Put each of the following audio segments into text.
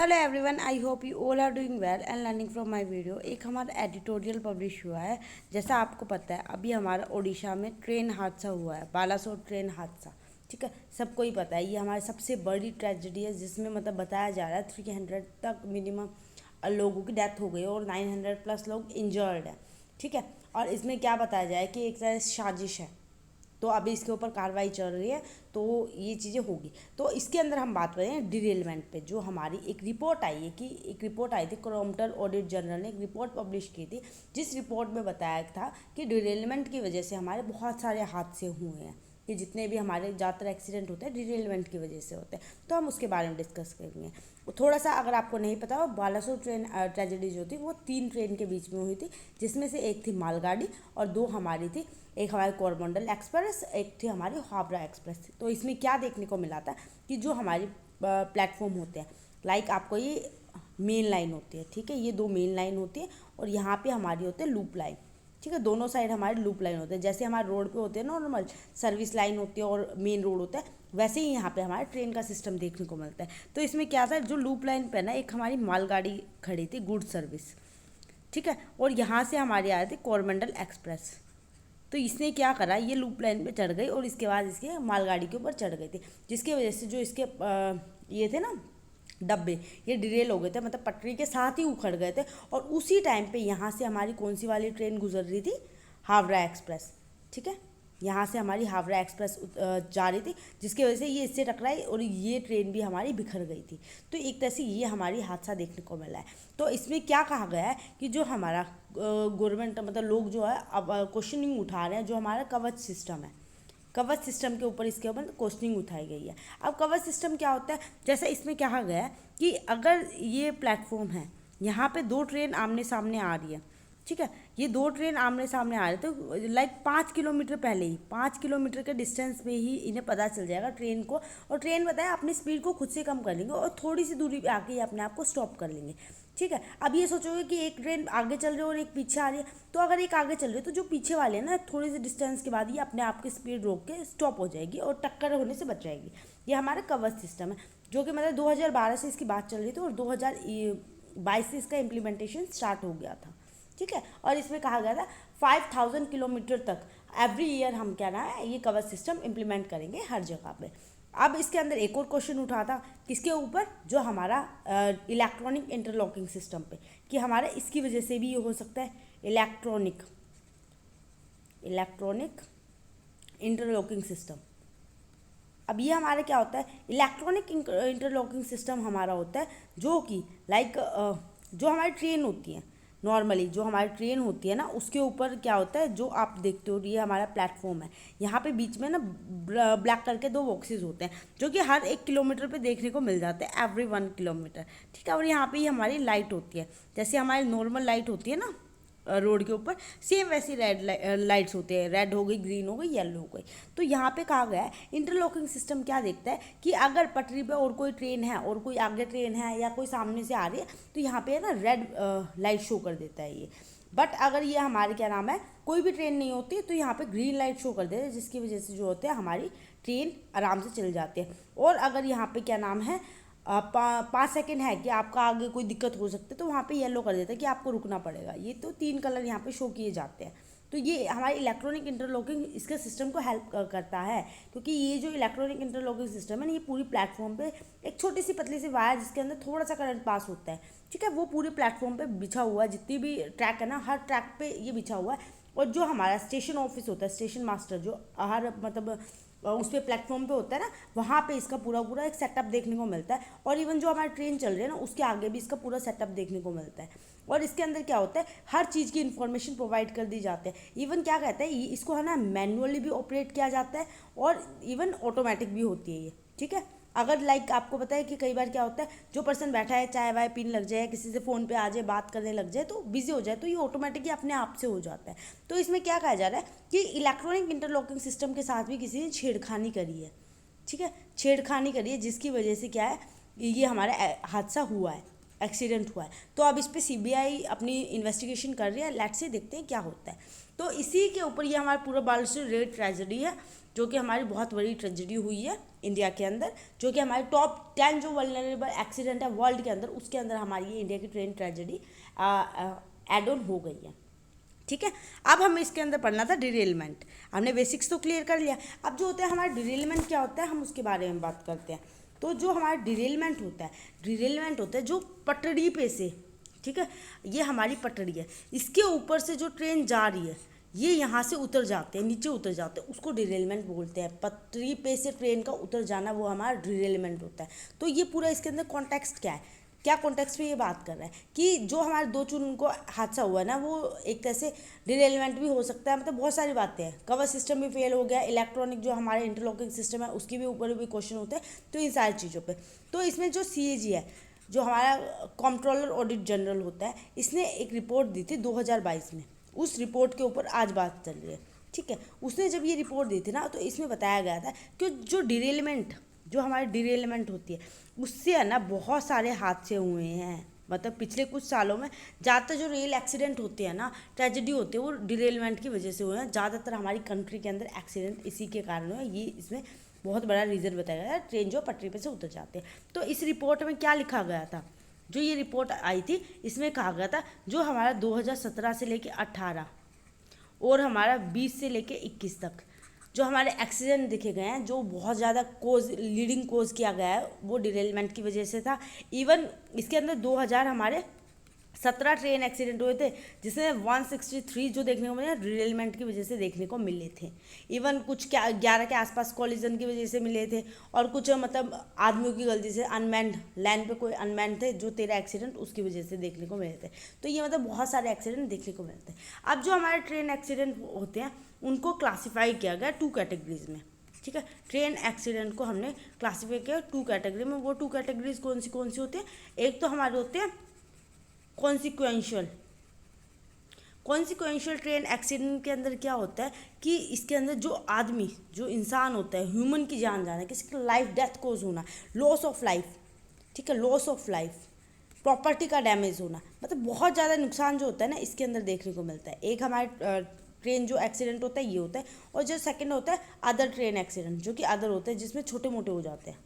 Hello everyone, I hope you all are doing well and learning from my video. एक हमारा editorial publish हुआ है। जैसा आपको पता है, अभी हमारा उड़ीसा में ट्रेन हादसा हुआ है, बालासोर ट्रेन हादसा। ठीक है, सबको ही पता है, ये हमारी सबसे बड़ी ट्रेजेडी है, जिसमें मतलब बताया जा रहा है 300 तक मिनिमम लोगों की डेथ हो गई और 900 प्लस लोग इंजर्ड हैं। ठीक है, और इसमें क्या बताया जाए कि एक तरह से साजिश है। तो अभी इसके ऊपर कार्रवाई चल रही है, तो ये चीज़ें होगी। तो इसके अंदर हम बात करें डिरेलमेंट पे। जो हमारी एक रिपोर्ट आई है कि एक रिपोर्ट आई थी, क्रॉम्पटन ऑडिट जर्नल ने एक रिपोर्ट पब्लिश की थी, जिस रिपोर्ट में बताया था कि डिरेलमेंट की वजह से हमारे बहुत सारे हादसे हुए हैं, कि जितने भी हमारे ज़्यादातर एक्सीडेंट होते हैं डिरेलमेंट की वजह से होते हैं। तो हम उसके बारे में डिस्कस करेंगे। थोड़ा सा अगर आपको नहीं पता हो, बालासोर ट्रेन ट्रेजेडी जो थी वो 3 ट्रेन के बीच में हुई थी, जिसमें से एक थी मालगाड़ी और 2 हमारी थी, एक हमारी कोरमंडल एक्सप्रेस, एक थी हमारी हावड़ा एक्सप्रेस। तो इसमें क्या देखने को मिला था कि जो हमारी प्लेटफॉर्म होते हैं, लाइक आपको ये मेन लाइन होती है, ठीक है, ये 2 मेन लाइन होती है और यहाँ पे हमारी होती है लूप लाइन। ठीक है, दोनों साइड हमारे लूप लाइन होते हैं। जैसे हमारे रोड पे होते हैं नॉर्मल सर्विस लाइन होती है और मेन रोड होता है, वैसे ही यहाँ पे हमारे ट्रेन का सिस्टम देखने को मिलता है। तो इसमें क्या था, जो लूप लाइन पे ना एक हमारी मालगाड़ी खड़ी थी, गुड सर्विस। ठीक है, और यहाँ से हमारी आ रही थी कोरमंडल एक्सप्रेस। तो इसने क्या करा, ये लूप लाइन पे चढ़ गई और इसके बाद इसके मालगाड़ी के ऊपर चढ़ गई थी, जिसकी वजह से जो इसके ये थे ना डब्बे, ये डिरेल हो गए थे, मतलब पटरी के साथ ही उखड़ गए थे। और उसी टाइम पे यहाँ से हमारी कौन सी वाली ट्रेन गुजर रही थी, हावड़ा एक्सप्रेस। ठीक है, यहाँ से हमारी हावड़ा एक्सप्रेस जा रही थी, जिसकी वजह से ये इससे टकराई और ये ट्रेन भी हमारी बिखर गई थी। तो एक तरह से ये हमारी हादसा देखने को मिला है। तो इसमें क्या कहा गया है कि जो हमारा गवर्नमेंट मतलब लोग जो है अब क्वेश्चनिंग उठा रहे हैं, जो हमारा कवच सिस्टम है, कवच सिस्टम के ऊपर इसके ऊपर क्वेश्चनिंग उठाई गई है। अब कवच सिस्टम क्या होता है, जैसे इसमें कहा गया है कि अगर ये प्लेटफॉर्म है, यहाँ पे 2 ट्रेन आमने सामने आ रही है। ठीक है, ये 2 ट्रेन आमने सामने आ रहे, तो लाइक 5 किलोमीटर पहले ही, 5 किलोमीटर के डिस्टेंस में ही इन्हें पता चल जाएगा ट्रेन को, और ट्रेन बताए अपनी स्पीड को खुद से कम कर लेंगे और थोड़ी सी दूरी पे आके ही अपने आप को स्टॉप कर लेंगे। ठीक है, अब ये सोचोगे कि एक ट्रेन आगे चल रही है और एक पीछे आ रही है, तो अगर एक आगे चल रही है तो जो पीछे वाले हैं ना, थोड़ी सी डिस्टेंस के बाद ही अपने आप की स्पीड रोक के स्टॉप हो जाएगी और टक्कर होने से बच जाएगी। ये हमारा कवच सिस्टम है, जो कि मतलब 2012 से इसकी बात चल रही थी और 2022 से इसका इम्प्लीमेंटेशन स्टार्ट हो गया था। ठीक है, और इसमें कहा गया था 5000 किलोमीटर तक एवरी ईयर हम क्या ना है ये कवच सिस्टम इम्प्लीमेंट करेंगे हर जगह पे। अब इसके अंदर एक और क्वेश्चन उठा था, किसके ऊपर, जो हमारा इलेक्ट्रॉनिक इंटरलॉकिंग सिस्टम पे, कि हमारा इसकी वजह से भी ये हो सकता है इलेक्ट्रॉनिक इंटरलॉकिंग सिस्टम। अब ये हमारा क्या होता है, इलेक्ट्रॉनिक इंटरलॉकिंग सिस्टम हमारा होता है जो कि लाइक जो हमारी ट्रेन होती है, नॉर्मली जो हमारी ट्रेन होती है ना, उसके ऊपर क्या होता है, जो आप देखते हो ये हमारा प्लेटफॉर्म है, यहाँ पे बीच में ना ब्लैक कलर के 2 बॉक्सेस होते हैं, जो कि हर 1 किलोमीटर पे देखने को मिल जाते हैं, एवरी 1 किलोमीटर। ठीक है, और यहाँ पे ही हमारी लाइट होती है, जैसे हमारी नॉर्मल लाइट होती है ना रोड के ऊपर, सेम वैसी रेड लाइट्स होती है, रेड हो गई, ग्रीन हो गई, येलो हो गई। तो यहाँ पे कहा गया है इंटरलॉकिंग सिस्टम क्या देखता है कि अगर पटरी पे और कोई ट्रेन है और कोई आगे ट्रेन है या कोई सामने से आ रही है, तो यहाँ पे ना रेड लाइट शो कर देता है ये। बट अगर ये हमारे क्या नाम है, कोई भी ट्रेन नहीं होती, तो यहाँ पे ग्रीन लाइट शो कर देते हैं, जिसकी वजह से जो होते हैं हमारी ट्रेन आराम से चल जाती है। और अगर यहाँ पे क्या नाम है 5 सेकेंड है कि आपका आगे कोई दिक्कत हो सकती है, तो वहाँ पे येलो कर देता है कि आपको रुकना पड़ेगा। ये तो 3 कलर यहाँ पे शो किए जाते हैं। तो ये हमारी इलेक्ट्रॉनिक इंटरलॉकिंग इसके सिस्टम को हेल्प करता है, क्योंकि ये जो इलेक्ट्रॉनिक इंटरलॉकिंग सिस्टम है ना, ये पूरी प्लेटफॉर्म पे एक छोटी सी पतली सी वायर जिसके अंदर थोड़ा सा करंट पास होता है। ठीक है, वो पूरे प्लेटफॉर्म पे बिछा हुआ है, जितनी भी ट्रैक है ना, हर ट्रैक पे ये बिछा हुआ है। और जो हमारा स्टेशन ऑफिस होता है, स्टेशन मास्टर जो हर मतलब उस पर प्लेटफॉर्म पे होता है ना, वहाँ पे इसका पूरा पूरा एक सेटअप देखने को मिलता है। और इवन जो हमारी ट्रेन चल रही है ना, उसके आगे भी इसका पूरा सेटअप देखने को मिलता है। और इसके अंदर क्या होता है, हर चीज़ की इन्फॉर्मेशन प्रोवाइड कर दी जाती है। इवन क्या कहते हैं, इसको है ना मैनुअली भी ऑपरेट किया जाता है और इवन ऑटोमेटिक भी होती है ये। ठीक है, अगर लाइक आपको पता है कि कई बार क्या होता है, जो पर्सन बैठा है चाय वाय पीने लग जाए, किसी से फ़ोन पे आ जाए, बात करने लग जाए, तो बिजी हो जाए, तो ये ऑटोमेटिकली अपने आप से हो जाता है। तो इसमें क्या कहा जा रहा है कि इलेक्ट्रॉनिक इंटरलॉकिंग सिस्टम के साथ भी किसी ने छेड़खानी करी है। ठीक है, छेड़खानी करी है, जिसकी वजह से क्या है, ये हमारा हादसा हुआ है। एक्सीडेंट हुआ है। तो अब इस पर सीबीआई अपनी इन्वेस्टिगेशन कर रही है, लेट्स से देखते हैं क्या होता है। तो इसी के ऊपर ये हमारा पूरा बालासोर रेल ट्रेजेडी है, जो कि हमारी बहुत बड़ी ट्रेजेडी हुई है इंडिया के अंदर, जो कि हमारे टॉप 10 जो वल्नरेबल एक्सीडेंट है वर्ल्ड के अंदर, उसके अंदर हमारी ये इंडिया की ट्रेन ट्रेजेडी एड ऑन हो गई है। ठीक है, अब हमें इसके अंदर पढ़ना था डिरेलमेंट। हमने बेसिक्स तो क्लियर कर लिया। अब जो होता है हमारा डिरेलमेंट क्या होता है, हम उसके बारे में बात करते हैं। तो जो हमारा डिरेलमेंट होता है, डिरेलमेंट होता है जो पटड़ी पे से, ठीक है, ये हमारी पटड़ी है, इसके ऊपर से जो ट्रेन जा रही है ये यहाँ से उतर जाते हैं, नीचे उतर जाते हैं, उसको डिरेलमेंट बोलते हैं। पटरी पे से ट्रेन का उतर जाना वो हमारा डिरेलमेंट होता है। तो ये पूरा इसके अंदर कॉन्टेक्स्ट क्या है, क्या कॉन्टेक्स्ट में ये बात कर रहा है कि जो हमारे दो चून को हादसा हुआ ना, वो एक तरह से डिरेलमेंट भी हो सकता है। मतलब बहुत सारी बातें हैं, कवर सिस्टम भी फेल हो गया, इलेक्ट्रॉनिक जो हमारे इंटरलॉकिंग सिस्टम है उसके भी ऊपर भी क्वेश्चन होते हैं। तो इन सारी चीज़ों पे तो इसमें जो सीएजी है, जो हमारा कंट्रोलर ऑडिट जनरल होता है, इसने एक रिपोर्ट दी थी 2022 में। उस रिपोर्ट के ऊपर आज बात चल रही है। ठीक है, उसने जब ये रिपोर्ट दी थी ना, तो इसमें बताया गया था कि जो डिरेलमेंट, जो हमारी डिरेलमेंट होती है, उससे है ना बहुत सारे हादसे हुए हैं। मतलब पिछले कुछ सालों में ज़्यादातर जो रेल एक्सीडेंट होते हैं ना, ट्रेजेडी होती है, वो डिरेलमेंट की वजह से हुए हैं। ज़्यादातर हमारी कंट्री के अंदर एक्सीडेंट इसी के कारण हुए। ये इसमें बहुत बड़ा रीज़न बताया गया है, ट्रेन जो पटरी पे से उतर जाते हैं। तो इस रिपोर्ट में क्या लिखा गया था, जो ये रिपोर्ट आई थी, इसमें कहा गया था जो हमारा 2017 से लेके 18 और हमारा 20 से लेके 21 तक जो हमारे एक्सीडेंट देखे गए हैं, जो बहुत ज़्यादा लीडिंग कोज किया गया है, वो डिरेलमेंट की वजह से था। इवन इसके अंदर 2000 हमारे 17 ट्रेन एक्सीडेंट हुए थे, जिसमें 163 जो देखने को मिले डिरेलमेंट की वजह से देखने को मिले थे। इवन कुछ क्या 11 के आसपास कॉलिजन की वजह से मिले थे, और कुछ मतलब आदमियों की गलती से अनमैन्ड लाइन पे कोई अनमैन्ड थे, जो 13 एक्सीडेंट उसकी वजह से देखने को मिले थे। तो ये मतलब बहुत सारे एक्सीडेंट देखने को मिलते हैं। अब जो हमारे ट्रेन एक्सीडेंट होते हैं उनको क्लासीफाई किया गया 2 कैटेगरीज में। ठीक है, ट्रेन एक्सीडेंट को हमने क्लासीफाई किया 2 कैटेगरी में। वो 2 कैटेगरीज कौन सी होती है, एक तो हमारे होते हैं कॉन्सिक्वेंशियल ट्रेन एक्सीडेंट के अंदर क्या होता है कि इसके अंदर जो आदमी, जो इंसान होता है, ह्यूमन की जान जाना, किसी की लाइफ डेथ कोज होना, लॉस ऑफ लाइफ, ठीक है, लॉस ऑफ लाइफ, प्रॉपर्टी का डैमेज होना, मतलब बहुत ज़्यादा नुकसान जो होता है ना, इसके अंदर देखने को मिलता है। एक हमारे ट्रेन जो एक्सीडेंट होता है ये होता है, और जो सेकंड होता है अदर ट्रेन एक्सीडेंट, जो कि अदर होता है जिसमें छोटे मोटे हो जाते हैं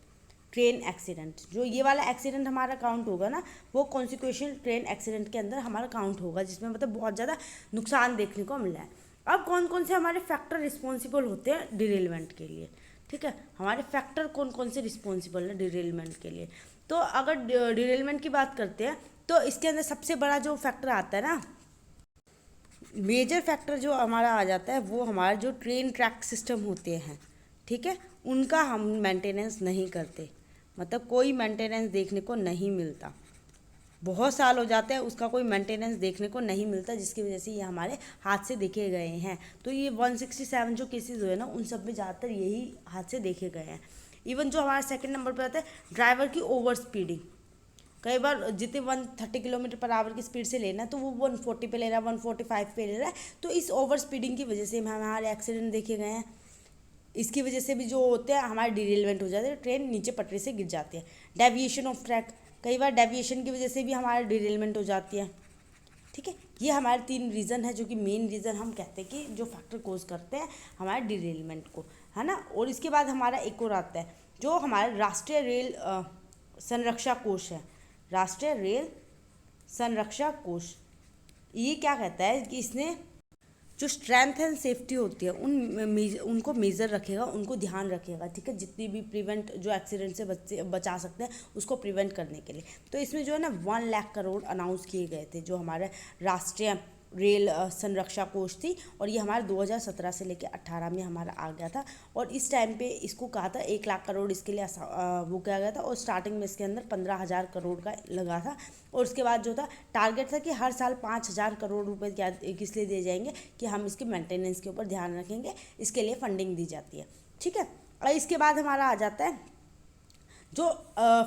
ट्रेन एक्सीडेंट। जो ये वाला एक्सीडेंट हमारा काउंट होगा ना, वो कॉन्सिक्वेंशियल ट्रेन एक्सीडेंट के अंदर हमारा काउंट होगा, जिसमें मतलब बहुत ज़्यादा नुकसान देखने को मिला है। अब कौन कौन से हमारे फैक्टर रिस्पॉन्सिबल होते हैं डिरेलमेंट के लिए, ठीक है, हमारे फैक्टर कौन कौन से रिस्पॉन्सिबल है डिरेलमेंट के लिए। तो अगर डिरेलमेंट की बात करते हैं तो इसके अंदर सबसे बड़ा जो फैक्टर आता है ना, मेजर फैक्टर जो हमारा आ जाता है, वो हमारा जो ट्रेन ट्रैक सिस्टम होते हैं, ठीक है, उनका हम मेंटेनेंस नहीं करते। मतलब कोई मेंटेनेंस देखने को नहीं मिलता, बहुत साल हो जाते हैं उसका कोई मेंटेनेंस देखने को नहीं मिलता, जिसकी वजह से ये हमारे हादसे देखे गए हैं। तो ये 167 जो केसेस हुए ना, उन सब में ज़्यादातर यही हादसे देखे गए हैं। इवन जो हमारा सेकंड नंबर पर आता है ड्राइवर की ओवर स्पीडिंग, कई बार जितने 130 किलोमीटर पर आवर की स्पीड से लेना है तो वो 140 पे ले रहा है, 145 पे ले रहा है। तो इस ओवर स्पीडिंग की वजह से हमारे एक्सीडेंट देखे गए हैं। इसकी वजह से भी जो होते हैं हमारे डिरेलमेंट हो जाते हैं, ट्रेन नीचे पटरी से गिर जाती है। डेविएशन ऑफ ट्रैक, कई बार डेविएशन की वजह से भी हमारा डिरेलमेंट हो जाती है। ठीक है, ये हमारे 3 रीज़न है, जो कि मेन रीज़न हम कहते हैं कि जो फैक्टर कोज करते हैं हमारे डिरेलमेंट को, है ना। और इसके बाद हमारा एक और आता है जो हमारा राष्ट्रीय रेल संरक्षा कोष है। राष्ट्रीय रेल संरक्षा कोष ये क्या कहता है कि इसने जो स्ट्रेंथ एंड सेफ्टी होती है उनको मेज़र रखेगा, उनको ध्यान रखेगा, ठीक है, जितनी भी प्रिवेंट जो एक्सीडेंट से बचा सकते हैं उसको प्रिवेंट करने के लिए। तो इसमें जो है ना 1 लाख करोड़ अनाउंस किए गए थे, जो हमारे राष्ट्रीय रेल संरक्षा कोष थी, और ये हमारे 2017 से लेकर 18 में हमारा आ गया था। और इस टाइम पे इसको कहा था 1 लाख करोड़ इसके लिए वो किया गया था, और स्टार्टिंग में इसके अंदर 15,000 करोड़ का लगा था। और उसके बाद जो था टारगेट था कि हर साल 5,000 करोड़ रुपए किस लिए दिए जाएंगे कि हम इसके मेंटेनेंस के ऊपर ध्यान रखेंगे, इसके लिए फंडिंग दी जाती है। ठीक है, और इसके बाद हमारा आ जाता है जो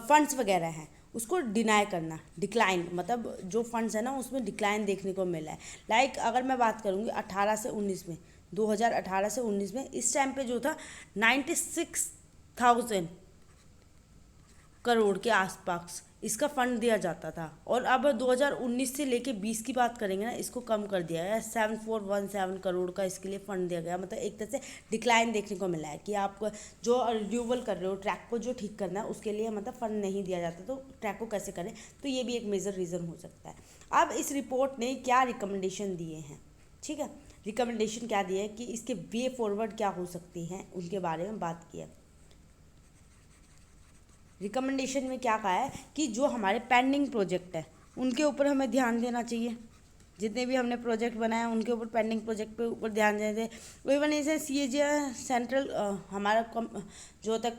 फंड्स वगैरह हैं उसको डिनाई करना, डिक्लाइन, मतलब जो फंड्स है ना उसमें डिक्लाइन देखने को मिला है। लाइक अगर मैं बात करूँगी 18 से 19 में, 2018 से 19 में इस टाइम पे जो था 96,000 करोड़ के आसपास इसका फंड दिया जाता था, और अब 2019 से लेके 20 की बात करेंगे ना, इसको कम कर दिया गया। 7417 करोड़ का इसके लिए फंड दिया गया। मतलब एक तरह से डिक्लाइन देखने को मिला है कि आप जो रिन्यूअल कर रहे हो, ट्रैक को जो ठीक करना है, उसके लिए मतलब फंड नहीं दिया जाता, तो ट्रैक को कैसे करें। तो ये भी एक मेजर रीज़न हो सकता है। अब इस रिपोर्ट ने क्या रिकमेंडेशन दिए हैं, ठीक है, रिकमेंडेशन क्या दिए है कि इसके वे फॉरवर्ड क्या हो सकती हैं, उनके बारे में बात की है। रिकमेंडेशन में क्या कहा है कि जो हमारे पेंडिंग प्रोजेक्ट है उनके ऊपर हमें ध्यान देना चाहिए। जितने भी हमने प्रोजेक्ट बनाए हैं उनके ऊपर, पेंडिंग प्रोजेक्ट पे ऊपर ध्यान देते हैं। इवन इसे CAG सेंट्रल हमारा जो होता है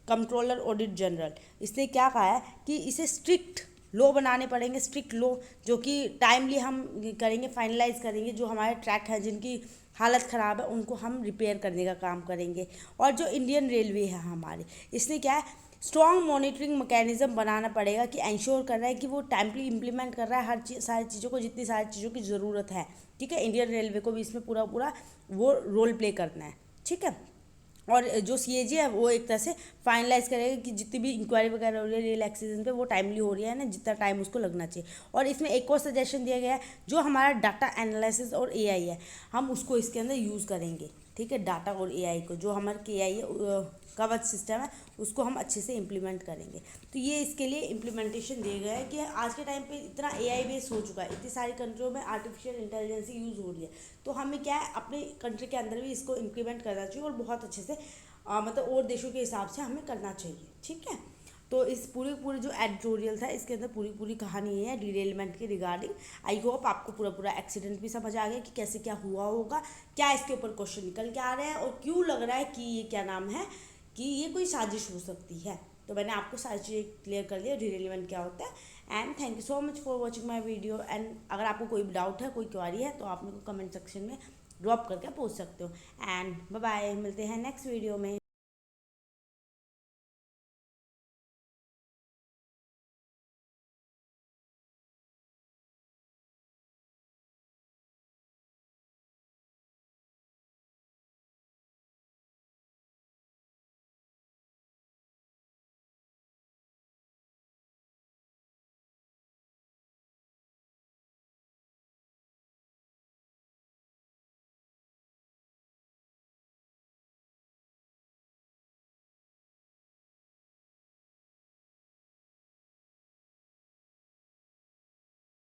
कंट्रोलर ऑडिट जनरल, इसने क्या कहा है कि इसे स्ट्रिक्ट लॉ बनाने पड़ेंगे, स्ट्रिक्ट लॉ जो कि टाइमली हम करेंगे, फाइनलाइज करेंगे। जो हमारे ट्रैक हैं जिनकी हालत ख़राब है उनको हम रिपेयर करने का काम करेंगे। और जो इंडियन रेलवे है हमारे, इसने क्या है स्ट्रॉन्ग मॉनिटरिंग मैकेनिज्म बनाना पड़ेगा कि इंश्योर कर रहा है कि वो टाइमली इंप्लीमेंट कर रहा है हर सारी चीज़ों को, जितनी सारी चीज़ों की ज़रूरत है, ठीक है। इंडियन रेलवे को भी इसमें पूरा पूरा वो रोल प्ले करना है, ठीक है। और जो CAG है वो एक तरह से फाइनलाइज करेगा कि जितनी भी इंक्वायरी वगैरह हो रही है रेल एक्सीडेंट पे, वो टाइमली हो रही है ना, जितना टाइम उसको लगना चाहिए। और इसमें एक और सजेशन दिया गया है, जो हमारा डाटा एनालिसिस और AI है, हम उसको इसके अंदर यूज़ करेंगे, ठीक है। डाटा और AI को, जो हमारा KI है, कवच सिस्टम है, उसको हम अच्छे से इम्प्लीमेंट करेंगे। तो ये इसके लिए इम्प्लीमेंटेशन दिए गए हैं कि आज के टाइम पे इतना AI बेस हो चुका है, इतनी सारी कंट्रियों में आर्टिफिशियल इंटेलिजेंस यूज़ हो रही है, तो हमें क्या है अपने कंट्री के अंदर भी इसको इम्प्लीमेंट करना चाहिए, और बहुत अच्छे से मतलब और देशों के हिसाब से हमें करना चाहिए, ठीक है। तो इस पूरी जो एडिटोरियल था, इसके अंदर पूरी कहानी है डिरेलमेंट के रिगार्डिंग। आई होप आपको पूरा एक्सीडेंट भी समझ आ गया कि कैसे क्या हुआ होगा, क्या इसके ऊपर क्वेश्चन निकल के आ रहे हैं, और क्यों लग रहा है कि ये क्या नाम है कि ये कोई साजिश हो सकती है। तो मैंने आपको सारी चीज़ें क्लियर कर दिया डिरेलमेंट क्या होता है। And thank you so much for watching my video. And अगर आपको कोई डाउट है, कोई क्वेरी है, तो आप मेरे को कमेंट सेक्शन में ड्रॉप करके पूछ सकते हो। एंड बाय बाय, मिलते हैं नेक्स्ट वीडियो में।